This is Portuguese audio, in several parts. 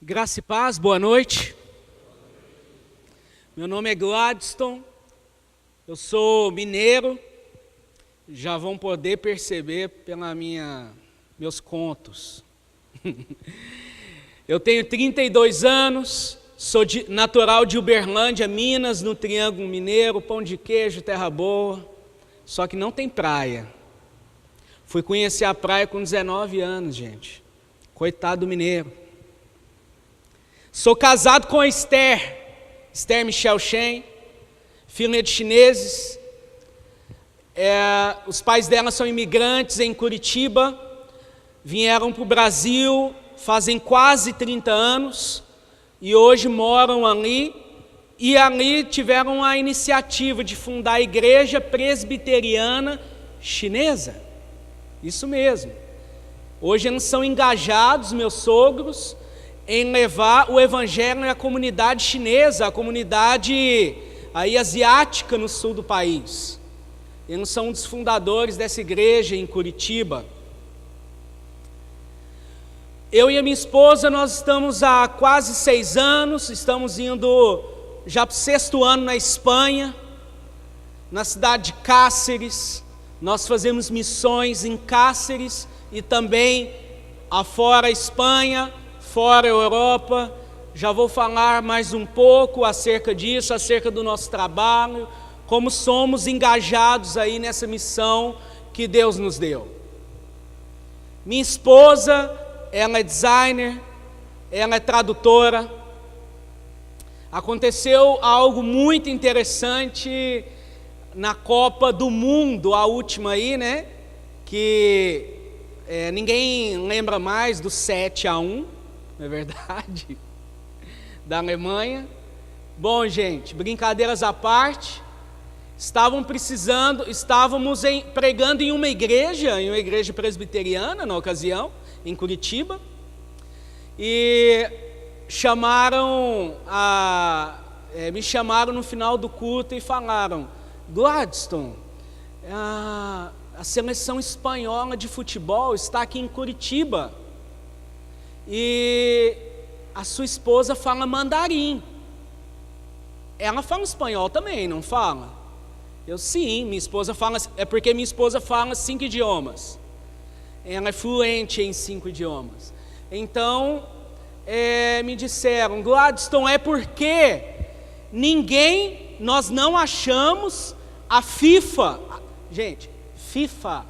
Graça e paz, boa noite. Meu nome é Gladstone, eu sou mineiro, já vão poder perceber pelos meus contos. Eu tenho 32 anos, sou natural de Uberlândia, Minas, no Triângulo Mineiro, pão de queijo, terra boa, só que não tem praia. Fui conhecer a praia com 19 anos, gente, coitado do mineiro. Sou casado com a Esther Michel Shen, filha de chineses. Os pais dela são imigrantes em Curitiba, vieram para o Brasil fazem quase 30 anos e hoje moram ali. E ali tiveram a iniciativa de fundar a Igreja Presbiteriana Chinesa. Isso mesmo. Hoje eles são engajados, meus sogros, em levar o evangelho à comunidade chinesa, a comunidade aí asiática no sul do país. Eles são um dos fundadores dessa igreja em Curitiba. Eu e a minha esposa, nós estamos há quase 6 anos, estamos indo já para o 6º ano na Espanha, na cidade de Cáceres. Nós fazemos missões em Cáceres e também afora a Espanha, fora a Europa. Já vou falar mais um pouco acerca disso, acerca do nosso trabalho, como somos engajados aí nessa missão que Deus nos deu. Minha esposa, ela é designer, ela é tradutora. Aconteceu algo muito interessante na Copa do Mundo, a última aí, né? Que ninguém lembra mais do 7-1. Não é verdade? Da Alemanha. Bom, gente, brincadeiras à parte, estávamos pregando em uma igreja presbiteriana na ocasião, em Curitiba, e me chamaram no final do culto e falaram: Gladstone, a seleção espanhola de futebol está aqui em Curitiba. E a sua esposa fala mandarim. Ela fala espanhol também, não fala? Eu sim, minha esposa fala, é porque minha esposa fala 5 idiomas. Ela é fluente em 5 idiomas. Então, me disseram: Gladstone, é porque nós não achamos a FIFA. Gente, FIFA,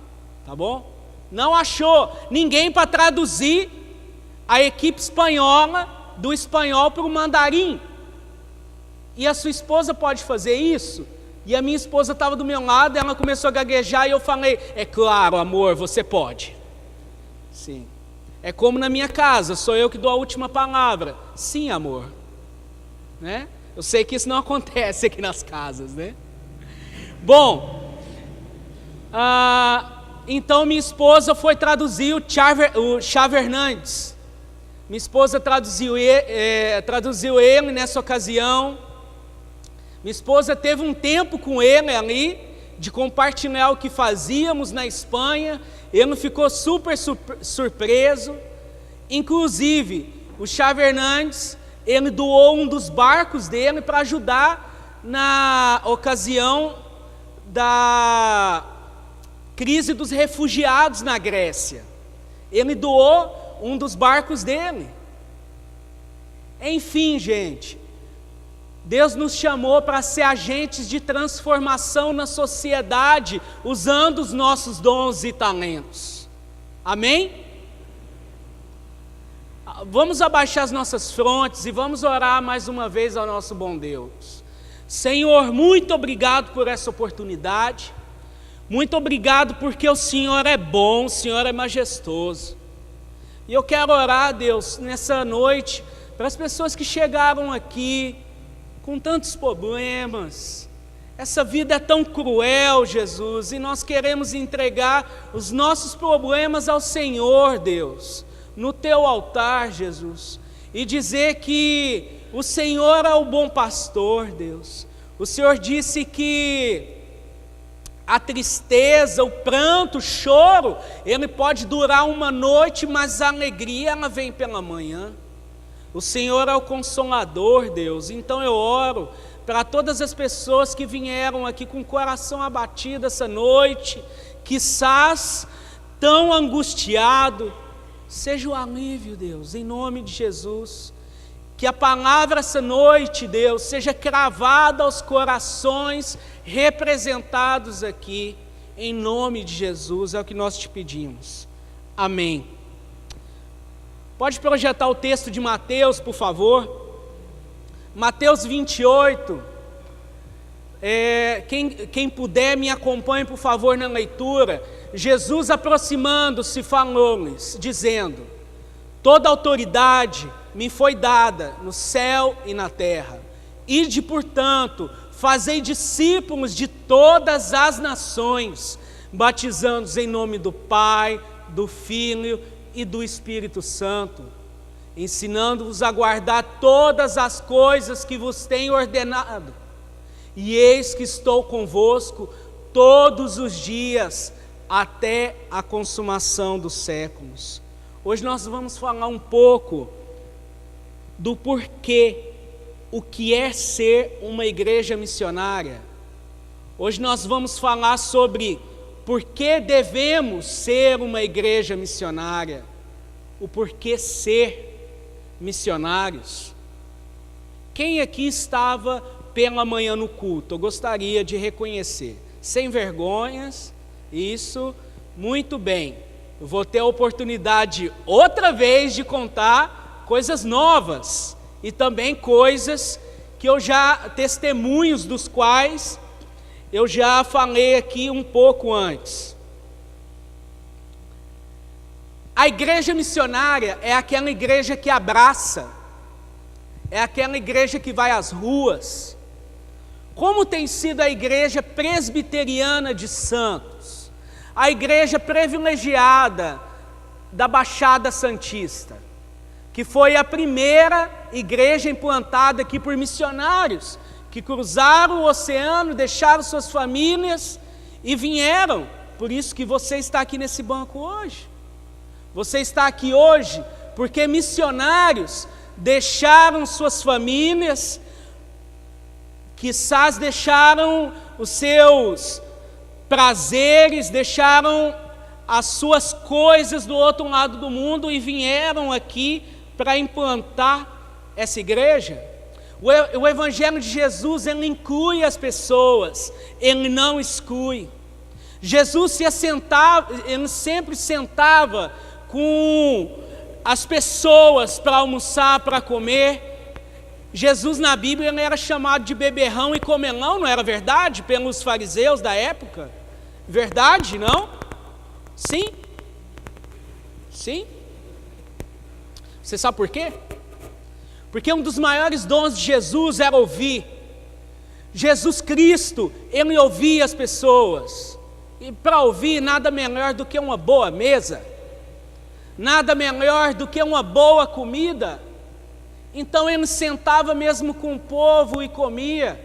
tá bom? Não achou ninguém para traduzir a equipe espanhola do espanhol para o mandarim. E a sua esposa pode fazer isso? E a minha esposa estava do meu lado, ela começou a gaguejar e eu falei: é claro, amor, você pode. Sim. É como na minha casa, sou eu que dou a última palavra. Sim, amor. Né? Eu sei que isso não acontece aqui nas casas, né? Bom, então minha esposa foi traduzir o Xavi Hernandes. Minha esposa traduziu ele nessa ocasião. Minha esposa teve um tempo com ele ali, de compartilhar o que fazíamos na Espanha. Ele ficou super surpreso. Inclusive, o Xavi Hernandes, ele doou um dos barcos dele para ajudar na ocasião da crise dos refugiados na Grécia. Ele doou um dos barcos dele. Enfim, gente, Deus nos chamou para ser agentes de transformação na sociedade, usando os nossos dons e talentos. Amém? Vamos abaixar as nossas frontes e vamos orar mais uma vez ao nosso bom Deus. Senhor, muito obrigado por essa oportunidade. Muito obrigado porque o Senhor é bom, o Senhor é majestoso. E eu quero orar, Deus, nessa noite, para as pessoas que chegaram aqui com tantos problemas. Essa vida é tão cruel, Jesus, e nós queremos entregar os nossos problemas ao Senhor, Deus, no Teu altar, Jesus, e dizer que o Senhor é o bom pastor, Deus. O Senhor disse que a tristeza, o pranto, o choro, ele pode durar uma noite, mas a alegria, ela vem pela manhã. O Senhor é o Consolador, Deus. Então eu oro para todas as pessoas que vieram aqui com o coração abatido essa noite, quizás tão angustiado, seja o alívio, Deus, em nome de Jesus. Que a palavra essa noite, Deus, seja cravada aos corações representados aqui, em nome de Jesus, é o que nós te pedimos. Amém. Pode projetar o texto de Mateus, por favor. Mateus 28. Quem puder, me acompanhe, por favor, na leitura. Jesus, aproximando-se, falou-lhes, dizendo: toda autoridade me foi dada no céu e na terra. Ide, portanto, fazei discípulos de todas as nações, batizando-os em nome do Pai, do Filho e do Espírito Santo, ensinando-vos a guardar todas as coisas que vos tenho ordenado. E eis que estou convosco todos os dias, até a consumação dos séculos. Hoje nós vamos falar um pouco do porquê, o que é ser uma igreja missionária. Hoje nós vamos falar sobre por que devemos ser uma igreja missionária, o porquê ser missionários. Quem aqui estava pela manhã no culto? Eu gostaria de reconhecer, sem vergonhas, isso, muito bem. Eu vou ter a oportunidade outra vez de contar coisas novas e também coisas que eu já, testemunhos dos quais eu já falei aqui um pouco antes. A igreja missionária é aquela igreja que abraça, é aquela igreja que vai às ruas. Como tem sido a igreja presbiteriana de Santos, a igreja privilegiada da Baixada Santista, que foi a primeira igreja implantada aqui por missionários, que cruzaram o oceano, deixaram suas famílias e vieram. Por isso que você está aqui nesse banco hoje. Você está aqui hoje porque missionários deixaram suas famílias, quizás deixaram os seus prazeres, deixaram as suas coisas do outro lado do mundo e vieram aqui para implantar essa igreja. O Evangelho de Jesus, ele inclui as pessoas, ele não exclui. Jesus se assentava, ele sempre sentava com as pessoas para almoçar, para comer. Jesus na Bíblia ele era chamado de beberrão e comelão, não era verdade? Pelos fariseus da época. Verdade, não? Sim? Sim? Você sabe por quê? Porque um dos maiores dons de Jesus era ouvir. Jesus Cristo, ele ouvia as pessoas. E para ouvir, nada melhor do que uma boa mesa. Nada melhor do que uma boa comida. Então ele sentava mesmo com o povo e comia.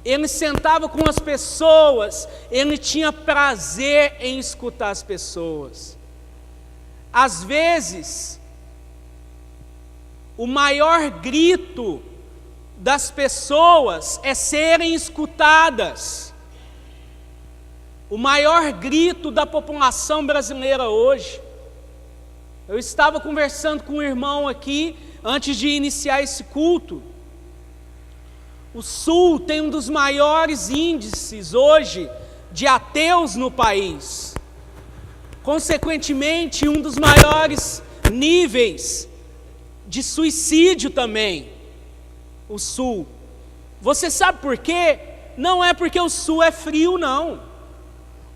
Ele sentava com as pessoas. Ele tinha prazer em escutar as pessoas. Às vezes, o maior grito das pessoas é serem escutadas. O maior grito da população brasileira hoje. Eu estava conversando com um irmão aqui, antes de iniciar esse culto. O Sul tem um dos maiores índices hoje de ateus no país. Consequentemente, um dos maiores níveis de suicídio também, o Sul. Você sabe por quê? Não é porque o Sul é frio, não.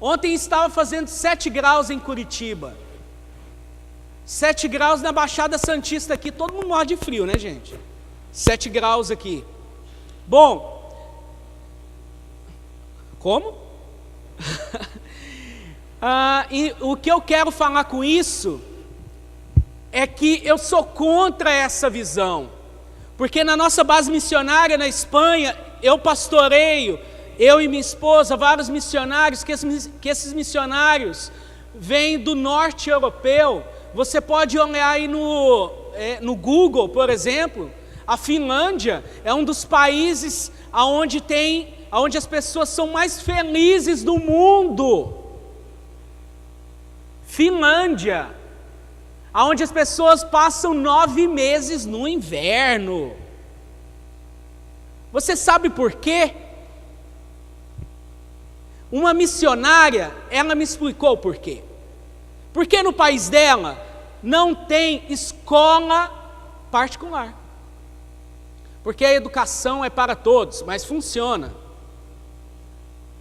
Ontem estava fazendo 7 graus em Curitiba. 7 graus na Baixada Santista aqui, todo mundo morre de frio, né, gente? 7 graus aqui. Bom, como? E o que eu quero falar com isso é que eu sou contra essa visão, porque na nossa base missionária na Espanha, eu pastoreio, eu e minha esposa, vários missionários, que esses missionários vêm do norte europeu. Você pode olhar aí no Google, por exemplo, a Finlândia é um dos países onde as pessoas são mais felizes do mundo. Finlândia, onde as pessoas passam 9 meses no inverno. Você sabe por quê? Uma missionária, ela me explicou por quê. Porque no país dela não tem escola particular. Porque a educação é para todos, mas funciona.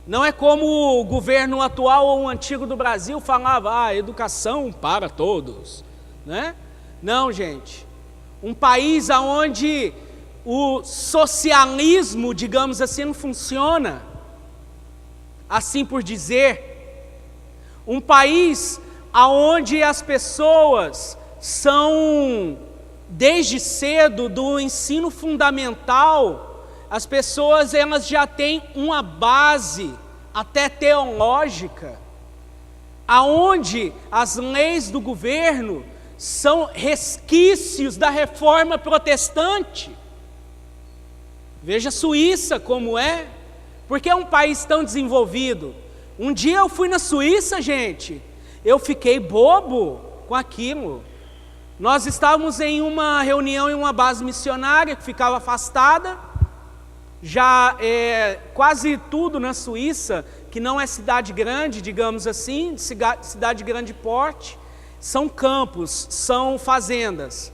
Não é como o governo atual ou o antigo do Brasil falava, educação para todos, né? Não, gente. Um país onde o socialismo, digamos assim, não funciona, assim por dizer. Um país onde as pessoas são, desde cedo, do ensino fundamental, as pessoas elas já têm uma base até teológica, aonde as leis do governo são resquícios da reforma protestante. Veja a Suíça como é, porque é um país tão desenvolvido. Um dia eu fui na Suíça, gente, eu fiquei bobo com aquilo. Nós estávamos em uma reunião em uma base missionária que ficava afastada. Já quase tudo na Suíça, que não é cidade grande, digamos assim, cidade grande porte, são campos, são fazendas.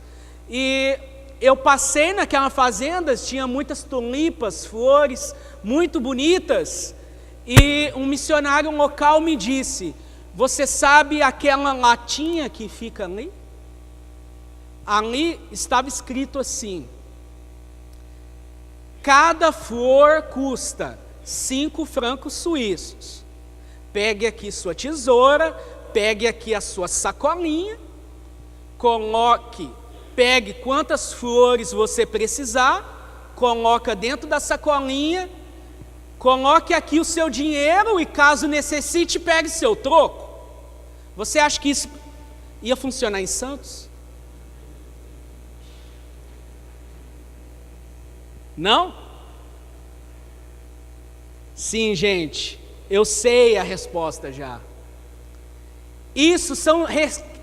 E eu passei naquela fazenda, tinha muitas tulipas, flores muito bonitas, e um missionário local me disse, você sabe aquela latinha que fica ali? Ali estava escrito assim, cada flor custa 5 francos suíços. Pegue aqui sua tesoura, pegue aqui a sua sacolinha, pegue quantas flores você precisar, coloca dentro da sacolinha, coloque aqui o seu dinheiro e caso necessite, pegue seu troco. Você acha que isso ia funcionar em Santos? Não? Sim, gente, eu sei a resposta já. Isso são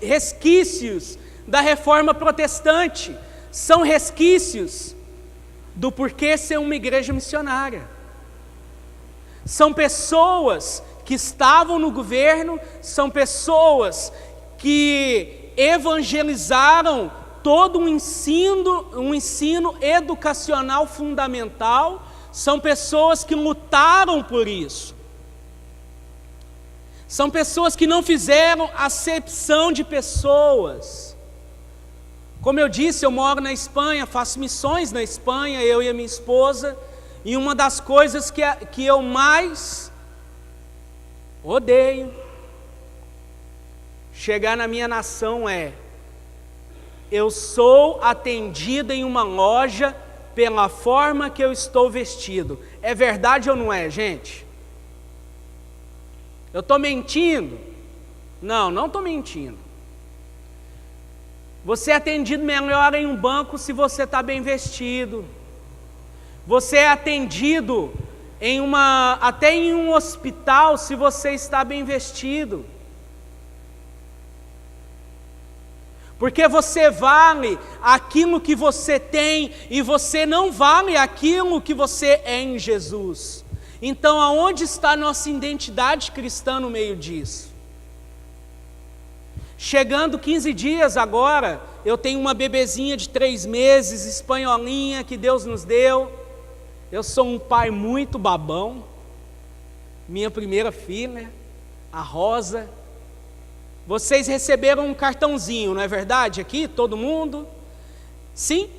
resquícios da reforma protestante, são resquícios do porquê ser uma igreja missionária. São pessoas que estavam no governo, são pessoas que evangelizaram todo um ensino educacional fundamental, são pessoas que lutaram por isso. São pessoas que não fizeram acepção de pessoas. Como eu disse, eu moro na Espanha, faço missões na Espanha, eu e a minha esposa, e uma das coisas que eu mais odeio chegar na minha nação eu sou atendido em uma loja pela forma que eu estou vestido. É verdade ou não é, gente? Eu estou mentindo? Não, não estou mentindo. Você é atendido melhor em um banco se você está bem vestido. Você é atendido até em um hospital se você está bem vestido. Porque você vale aquilo que você tem e você não vale aquilo que você é em Jesus. Então, aonde está a nossa identidade cristã no meio disso? Chegando 15 dias agora, eu tenho uma bebezinha de 3 meses, espanholinha, que Deus nos deu. Eu sou um pai muito babão. Minha primeira filha, a Rosa. Vocês receberam um cartãozinho, não é verdade? Aqui, todo mundo? Sim,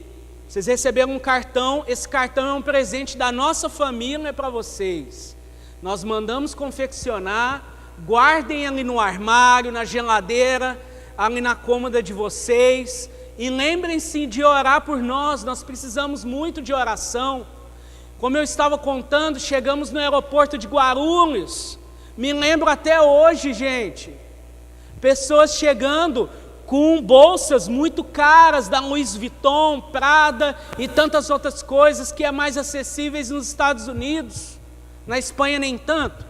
vocês receberam um cartão. Esse cartão é um presente da nossa família para vocês. Nós mandamos confeccionar. Guardem ali no armário, na geladeira, ali na cômoda de vocês. E lembrem-se de orar por nós. Nós precisamos muito de oração. Como eu estava contando, chegamos no aeroporto de Guarulhos. Me lembro até hoje, gente. Pessoas chegando com bolsas muito caras da Louis Vuitton, Prada e tantas outras coisas que é mais acessíveis nos Estados Unidos. Na Espanha nem tanto.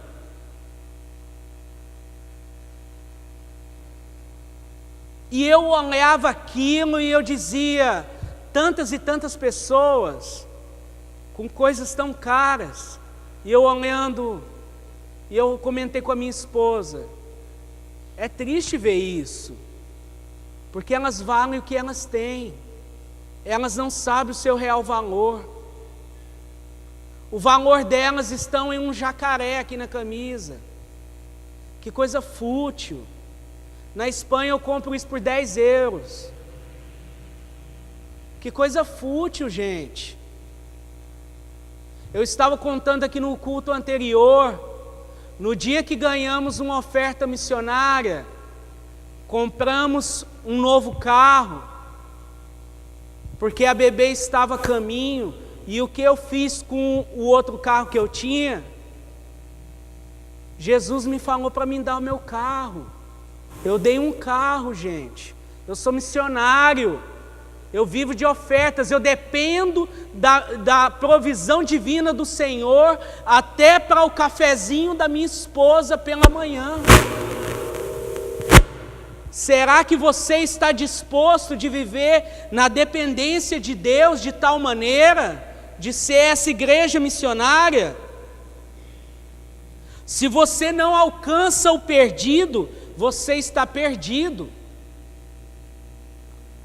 E eu olhava aquilo e eu dizia, tantas e tantas pessoas com coisas tão caras. E eu olhando, e eu comentei com a minha esposa, é triste ver isso, porque elas valem o que elas têm, elas não sabem o seu real valor. O valor delas estão em um jacaré aqui na camisa. Que coisa fútil. Na Espanha eu compro isso por 10 euros. Que coisa fútil, gente. Eu estava contando aqui no culto anterior, no dia que ganhamos uma oferta missionária, compramos um novo carro, porque a bebê estava a caminho, e o que eu fiz com o outro carro que eu tinha? Jesus me falou para mim dar o meu carro. Eu dei um carro, gente. Eu sou missionário. Eu vivo de ofertas. Eu dependo da provisão divina do Senhor, até para o cafezinho da minha esposa pela manhã. Será que você está disposto de viver na dependência de Deus de tal maneira, de ser essa igreja missionária? Se você não alcança o perdido, você está perdido.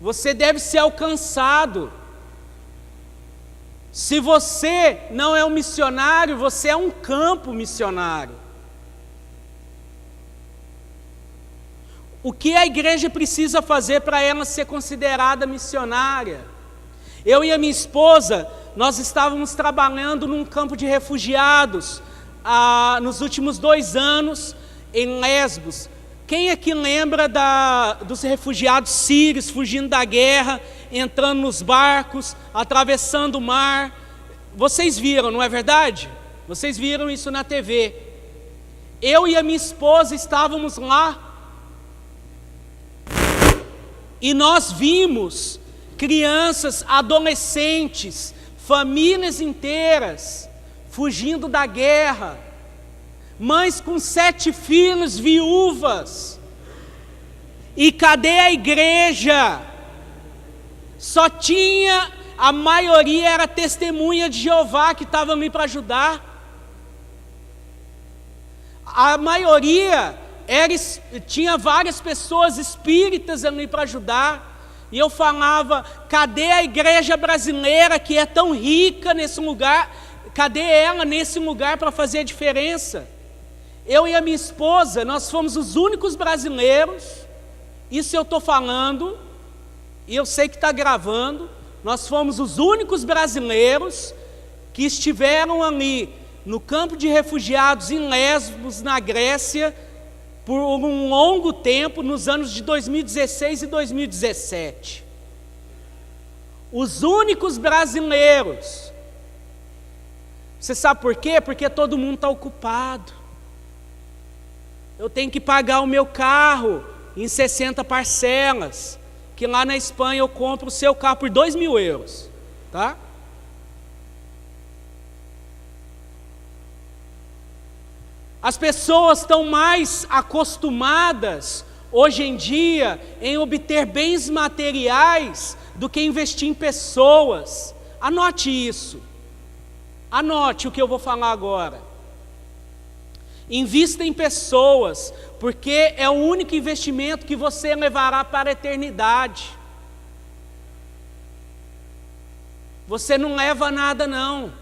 Você deve ser alcançado. Se você não é um missionário, você é um campo missionário. O que a igreja precisa fazer para ela ser considerada missionária? Eu e a minha esposa, nós estávamos trabalhando num campo de refugiados nos últimos 2 anos em Lesbos. Quem aqui lembra dos refugiados sírios fugindo da guerra, entrando nos barcos, atravessando o mar? Vocês viram, não é verdade? Vocês viram isso na TV. Eu e a minha esposa estávamos lá e nós vimos crianças, adolescentes, famílias inteiras fugindo da guerra, mães com 7 filhos, viúvas. E cadê a igreja? Só tinha, a maioria era testemunha de Jeová que estava ali para ajudar. A maioria tinha várias pessoas espíritas ali para ajudar. E eu falava, cadê a igreja brasileira que é tão rica nesse lugar? Cadê ela nesse lugar para fazer a diferença? Eu e a minha esposa, nós fomos os únicos brasileiros, isso eu estou falando, e eu sei que está gravando, nós fomos os únicos brasileiros que estiveram ali no campo de refugiados em Lesbos, na Grécia, por um longo tempo, nos anos de 2016 e 2017. Os únicos brasileiros. Você sabe por quê? Porque todo mundo está ocupado. Eu tenho que pagar o meu carro em 60 parcelas, que lá na Espanha eu compro o seu carro por 2.000 euros, tá? As pessoas estão mais acostumadas, hoje em dia, em obter bens materiais, do que investir em pessoas. Anote isso. Anote o que eu vou falar agora. Invista em pessoas, porque é o único investimento que você levará para a eternidade. Você não leva nada, não.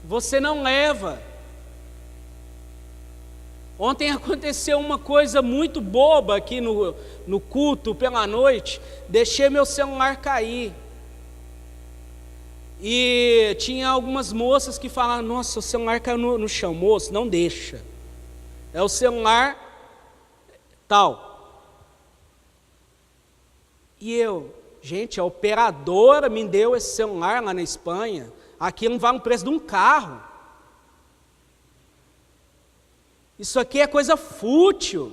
Você não leva. Ontem aconteceu uma coisa muito boba aqui no culto pela noite. Deixei meu celular cair. E tinha algumas moças que falaram, nossa, o celular caiu no chão. Moço, não deixa. É o celular tal. E eu, gente, a operadora me deu esse celular lá na Espanha. Aquilo vale o preço de um carro. Isso aqui é coisa fútil.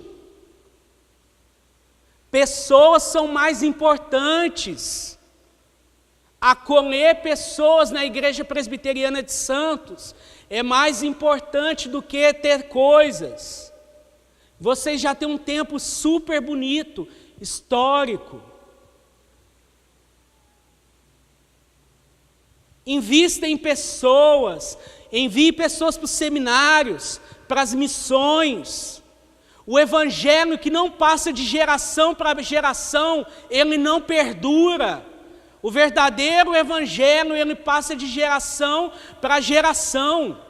Pessoas são mais importantes. Acolher pessoas na Igreja Presbiteriana de Santos é mais importante do que ter coisas. Vocês já têm um tempo super bonito, histórico. Invista em pessoas, envie pessoas para os seminários, para as missões. O evangelho que não passa de geração para geração, ele não perdura. O verdadeiro evangelho, ele passa de geração para geração.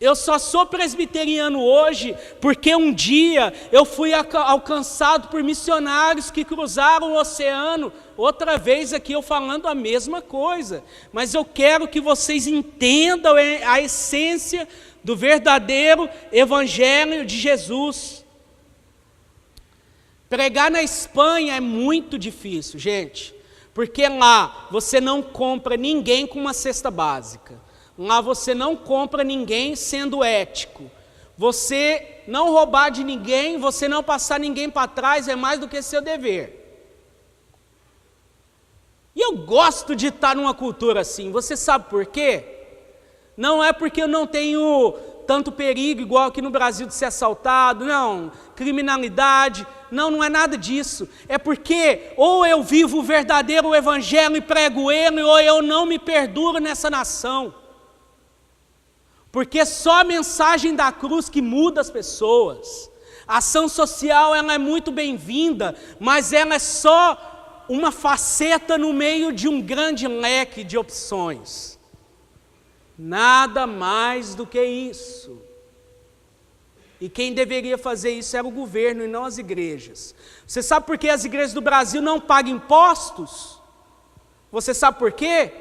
Eu só sou presbiteriano hoje porque um dia eu fui alcançado por missionários que cruzaram o oceano, outra vez aqui eu falando a mesma coisa. Mas eu quero que vocês entendam a essência do verdadeiro evangelho de Jesus. Pregar na Espanha é muito difícil, gente, porque lá você não compra ninguém com uma cesta básica. Lá você não compra ninguém sendo ético. Você não roubar de ninguém, você não passar ninguém para trás é mais do que seu dever. E eu gosto de estar numa cultura assim. Você sabe por quê? Não é porque eu não tenho tanto perigo, igual aqui no Brasil, de ser assaltado, não, criminalidade, não é nada disso. É porque ou eu vivo o verdadeiro evangelho e prego ele, ou eu não me perduro nessa nação. Porque só a mensagem da cruz que muda as pessoas. A ação social, ela é muito bem-vinda, mas ela é só uma faceta no meio de um grande leque de opções. Nada mais do que isso. E quem deveria fazer isso era o governo e não as igrejas. Você sabe por que as igrejas do Brasil não pagam impostos? Você sabe por quê?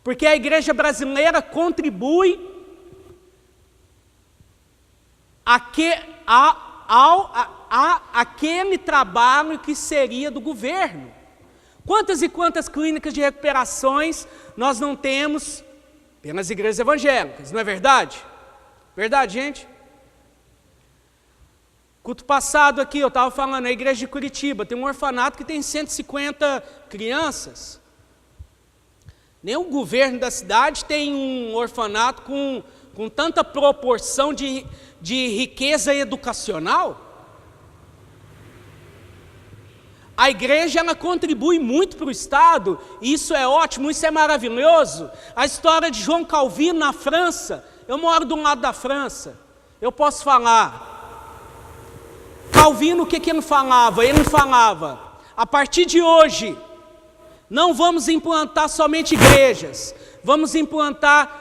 Porque a igreja brasileira contribui àquele trabalho que seria do governo. Quantas e quantas clínicas de recuperações nós não temos pelas igrejas evangélicas, não é verdade? Verdade, gente? Culto passado aqui, eu estava falando, a igreja de Curitiba tem um orfanato que tem 150 crianças. Nem o governo da cidade tem um orfanato com tanta proporção de riqueza educacional. A igreja, ela contribui muito para o Estado, e isso é ótimo, isso é maravilhoso. A história de João Calvino na França, eu moro de um lado da França, eu posso falar. Calvino, o que ele falava? Ele falava, a partir de hoje, não vamos implantar somente igrejas, vamos implantar,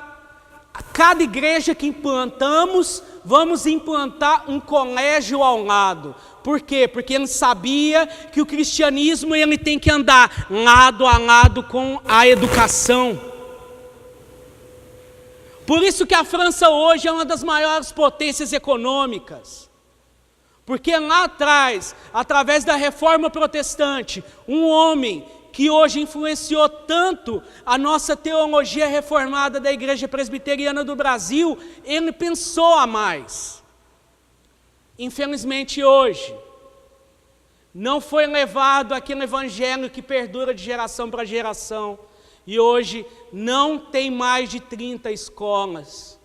cada igreja que implantamos, vamos implantar um colégio ao lado. Por quê? Porque ele sabia que o cristianismo ele tem que andar lado a lado com a educação. Por isso que a França hoje é uma das maiores potências econômicas. Porque lá atrás, através da reforma protestante, um homem que hoje influenciou tanto a nossa teologia reformada da Igreja Presbiteriana do Brasil, ele pensou a mais. Infelizmente hoje, não foi levado aquele evangelho que perdura de geração para geração, e hoje não tem mais de 30 escolas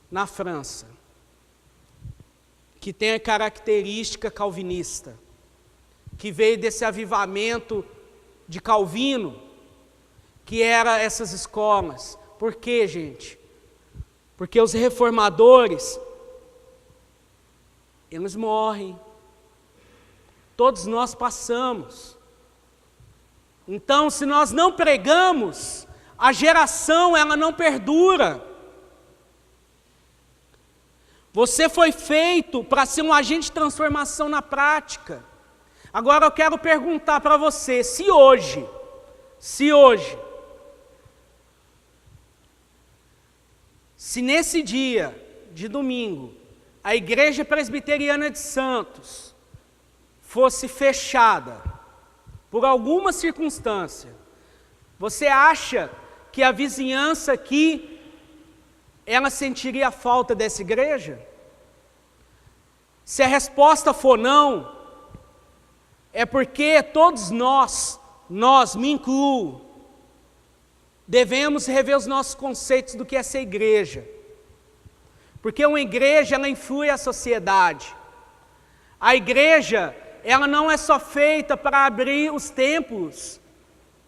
na França, que tem a característica calvinista, que veio desse avivamento de Calvino, que era essas escolas. Por quê, gente? Porque os reformadores, eles morrem. Todos nós passamos. Então, se nós não pregamos, a geração, ela não perdura. Você foi feito para ser um agente de transformação na prática. Agora eu quero perguntar para você, se hoje, se nesse dia de domingo, a Igreja Presbiteriana de Santos fosse fechada por alguma circunstância, você acha que a vizinhança aqui, ela sentiria a falta dessa igreja? Se a resposta for não, é porque todos nós, me incluo, devemos rever os nossos conceitos do que é ser igreja. Porque uma igreja, ela influi a sociedade. A igreja, ela não é só feita para abrir os templos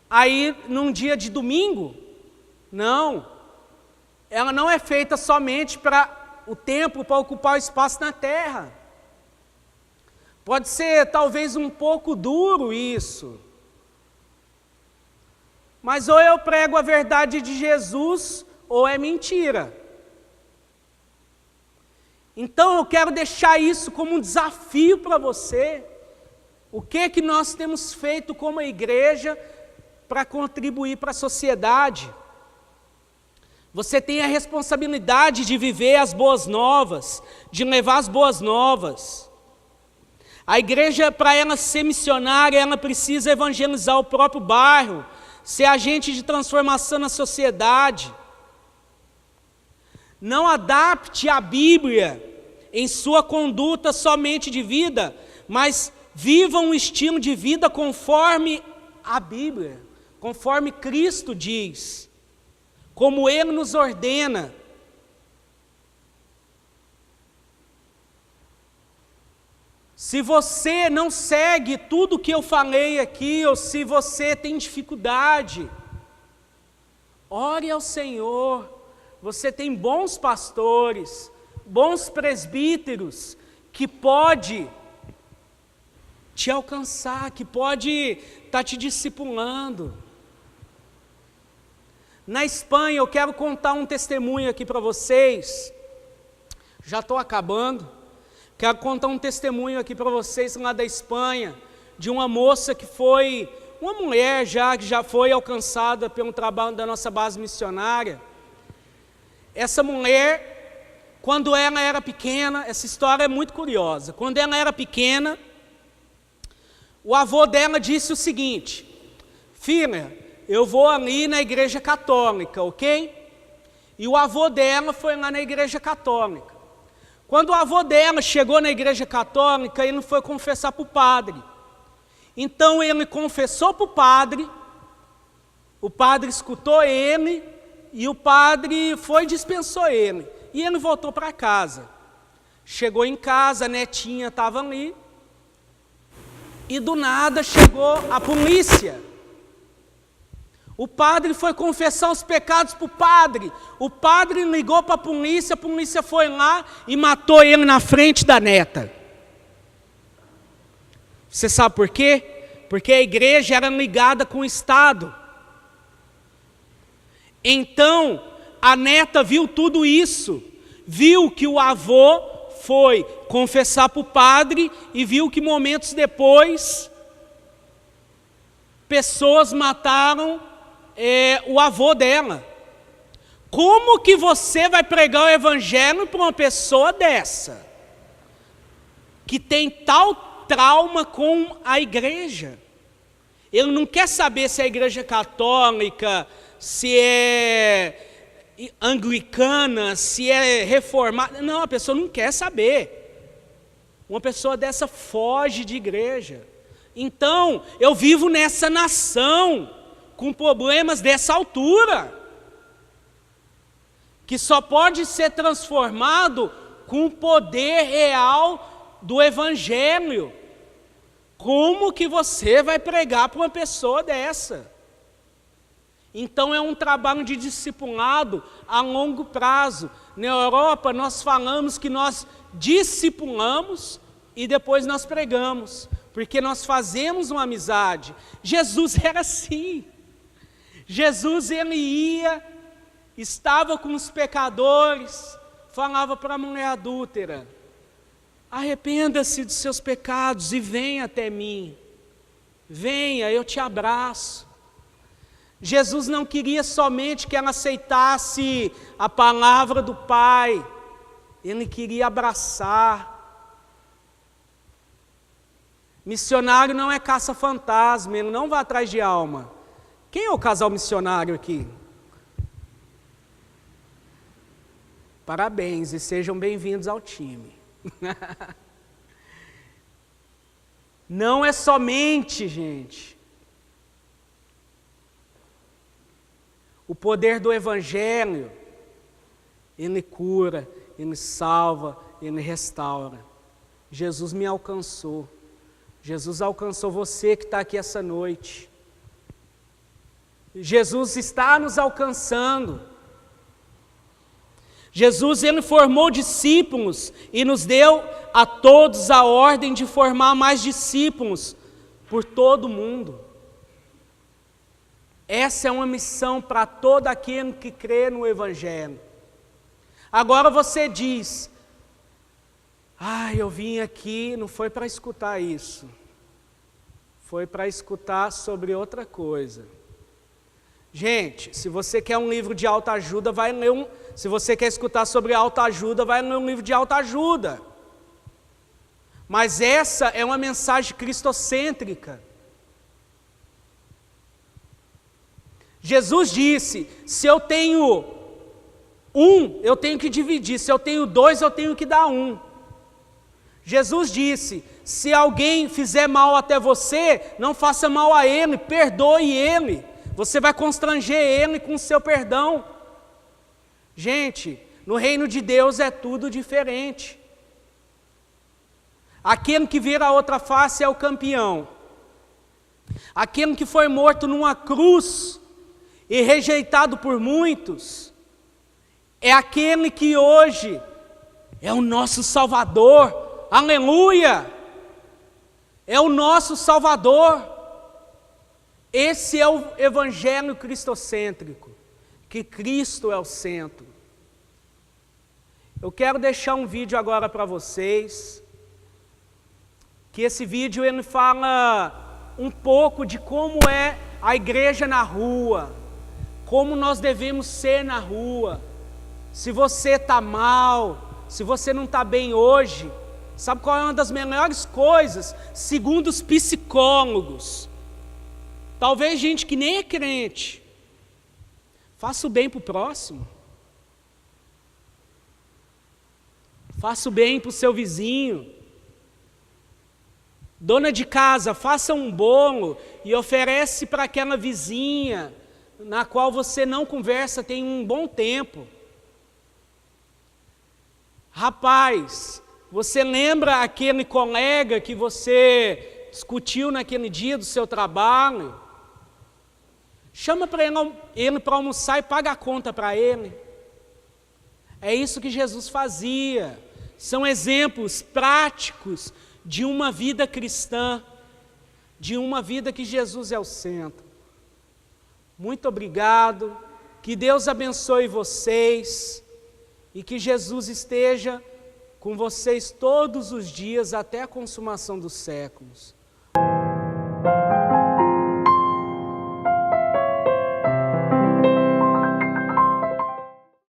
aí num dia de domingo. Não. Ela não é feita somente para o templo, para ocupar o espaço na terra. Pode ser talvez um pouco duro isso. Mas ou eu prego a verdade de Jesus, ou é mentira. Então eu quero deixar isso como um desafio para você. O que nós temos feito como igreja para contribuir para a sociedade? Você tem a responsabilidade de viver as boas novas, de levar as boas novas. A igreja, para ela ser missionária, ela precisa evangelizar o próprio bairro, ser agente de transformação na sociedade. Não adapte a Bíblia em sua conduta somente de vida, mas viva um estilo de vida conforme a Bíblia, conforme Cristo diz, como Ele nos ordena. Se você não segue tudo que eu falei aqui, ou se você tem dificuldade, ore ao Senhor. Você tem bons pastores, bons presbíteros, que pode te alcançar, que pode estar te discipulando. Na Espanha, eu quero contar um testemunho aqui para vocês. Já estou acabando. Quero contar um testemunho aqui para vocês lá da Espanha, de uma moça que foi, uma mulher que já foi alcançada pelo trabalho da nossa base missionária. Essa mulher, quando ela era pequena, essa história é muito curiosa. Quando ela era pequena, o avô dela disse o seguinte: filha, eu vou ali na igreja católica, ok? E o avô dela foi lá na igreja católica. Quando o avô dela chegou na igreja católica, ele foi confessar para o padre. Então ele confessou para o padre escutou ele, e o padre foi e dispensou ele. E ele voltou para casa. Chegou em casa, a netinha estava ali, e do nada chegou a polícia. O padre foi confessar os pecados para o padre. O padre ligou para a polícia foi lá e matou ele na frente da neta. Você sabe por quê? Porque a igreja era ligada com o Estado. Então, a neta viu tudo isso. Viu que o avô foi confessar para o padre e viu que momentos depois, pessoas mataram o avô dela. Como que você vai pregar o evangelho para uma pessoa dessa, que tem tal trauma com a igreja? Ele não quer saber se é a igreja católica, se é anglicana, se é reformada. Não, a pessoa não quer saber. Uma pessoa dessa foge de igreja. Então, eu vivo nessa nação com problemas dessa altura, que só pode ser transformado com o poder real do Evangelho. Como que você vai pregar para uma pessoa dessa? Então é um trabalho de discipulado a longo prazo. Na Europa nós falamos que nós discipulamos e depois nós pregamos, porque nós fazemos uma amizade. Jesus era assim. Jesus, ele ia, estava com os pecadores, falava para a mulher adúltera: arrependa-se dos seus pecados e venha até mim. Venha, eu te abraço. Jesus não queria somente que ela aceitasse a palavra do Pai, ele queria abraçar. Missionário não é caça-fantasma, ele não vai atrás de alma. Quem é o casal missionário aqui? Parabéns e sejam bem-vindos ao time. Não é somente, gente, o poder do Evangelho. Ele cura, Ele salva, Ele restaura. Jesus me alcançou. Jesus alcançou você que está aqui essa noite. Jesus está nos alcançando. Jesus, Ele formou discípulos e nos deu a todos a ordem de formar mais discípulos por todo o mundo. Essa é uma missão para todo aquele que crê no Evangelho. Agora você diz, eu vim aqui, não foi para escutar isso. Foi para escutar sobre outra coisa. Gente, se você quer um livro de autoajuda, vai ler se você quer escutar sobre autoajuda, vai ler um livro de autoajuda. Mas essa é uma mensagem cristocêntrica. Jesus disse, se eu tenho eu tenho que dividir. Se eu tenho 2, eu tenho que dar 1. Jesus disse, se alguém fizer mal até você, não faça mal a ele, perdoe ele. Você vai constranger ele com o seu perdão. Gente, no reino de Deus é tudo diferente. Aquele que vira a outra face é o campeão. Aquele que foi morto numa cruz e rejeitado por muitos, é aquele que hoje é o nosso Salvador. Aleluia! É o nosso Salvador. Esse é o Evangelho cristocêntrico, que Cristo é o centro. Eu quero deixar um vídeo agora para vocês, que esse vídeo ele fala um pouco de como é a igreja na rua, como nós devemos ser na rua. Se você está mal, se você não está bem hoje, sabe qual é uma das melhores coisas, segundo os psicólogos? Talvez gente que nem é crente, faça o bem para o próximo. Faça o bem para o seu vizinho. Dona de casa, faça um bolo e oferece para aquela vizinha na qual você não conversa tem um bom tempo. Rapaz, você lembra aquele colega que você discutiu naquele dia do seu trabalho? Chama para ele para almoçar e paga a conta para ele. É isso que Jesus fazia. São exemplos práticos de uma vida cristã, de uma vida que Jesus é o centro. Muito obrigado, que Deus abençoe vocês e que Jesus esteja com vocês todos os dias até a consumação dos séculos.